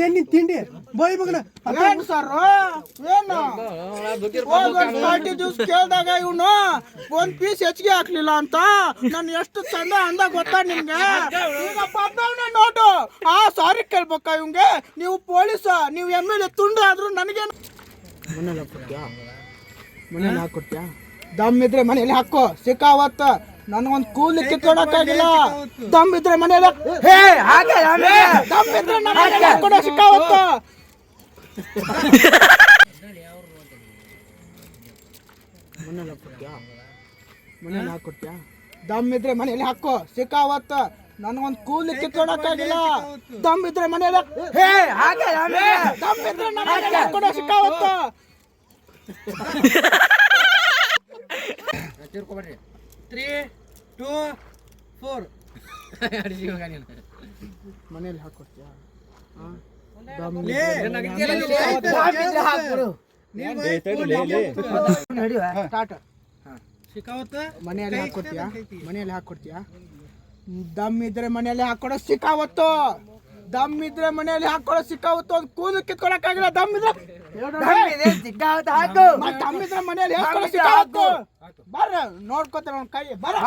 ಏನ್ ನಿನ್ ತಿಂಡಿ ಬೋಯ್ ಮಗನ ಏನ್ ಸರ್ ಏನು ಪಾರ್ಟಿ ಜ್ಯೂಸ್ ಕೇಳಿದಾಗ ಇವನು ಒಂದ್ ಪೀಸ್ ಹೆಚ್ಚಿಗೆ ಹಾಕ್ಲಿಲ್ಲ ಅಂತ ನಾನು ಎಷ್ಟು ಚಂದ ಅಂದ ಗೊತ್ತಾ ನಿಮ್ಗೆ. ಈಗ ಬರ್ದವ್ನೆ ನೋಟು ಸಾರಿ ಕೇಳ್ಬೇಕಾ ಇವಂಗೆ. ನೀವು ಪೊಲೀಸ, ನೀವು MLA ತುಂಡು ಆದ್ರೂ ನನಗೇನು ಮನೇಲಿ ಹಾಕೊಟ್ಯಾ? ದಮ್ ಇದ್ರೆ ಮನೇಲಿ ಹಾಕೋ ಸಿಕ್ಕಾವತ್ತ. ನನಗೊಂದು ಕೂಲಿ ಕಿತ್ಕೊಡಕ್ಕಾಗಿಲ್ಲ. ದಮ್ ಇದ್ರೆ ಮನೇಲಿ ದಮ್ ಇದ್ರೆ ಮನೇಲಿ ಹಾಕೊಡೋ ಸಿಕ್ಕಾವತ್ತ. ಮನೇಲಿ ಹಾಕೊಟ್ಯಾ? ದಮ್ ಇದ್ರೆ ಮನೇಲಿ ಹಾಕೋ ಸಿಕ್ಕಾವತ್ತ. ನನಗೊಂದು ಕೂಲಿ ಕಿತ್ಕೊಡಕ್ಕಾಗಿಲ್ಲ. ದಮ್ ಇದ್ರೆ ಮನೇಲಿ ದಮ್ ಇದ್ರೆ ಮನೇಲಿ ಹಾಕೊಡೋ ಸಿಕ್ಕಾವತ್ತ. ತಿರ್ಕೊಬೇಡ್ರಿ 3 2 4 ಮನೇಲಿ ಹಾಕೊಡ್ತೀಯಾ? ಮನೆಯಲ್ಲಿ ಹಾಕೊಡ್ತೀಯಾ? ಮನೆಯಲ್ಲಿ ಹಾಕೊಡ್ತೀಯಾ? ದಮ್ ಇದ್ರೆ ಮನೆಯಲ್ಲಿ ಹಾಕೊಡೋ ಸಿಕ್ಕಾವತ್ತು. ದಮ್ ಇದ್ರೆ ಮನೆಯಲ್ಲಿ ಹಾಕೊಡೋ ಸಿಕ್ಕಾವತ್ತು. ಒಂದು ಕೂದಲು ಕಿತ್ಕೊಳಕ್ಕಾಗಿಲ್ಲ. ದಮ್ ಇದ್ರೆ ದಮ್ ಇದ್ರೆ ಮನೆಯಲ್ಲಿ ಹಾಕೊಡೋ ಸಿಕ್ಕಾವತ್ತು. ಬರ್ರ ನೋಡ್ಕೋತಾರೆ ಅವ್ನ ಕೈ ಬರ್ರ.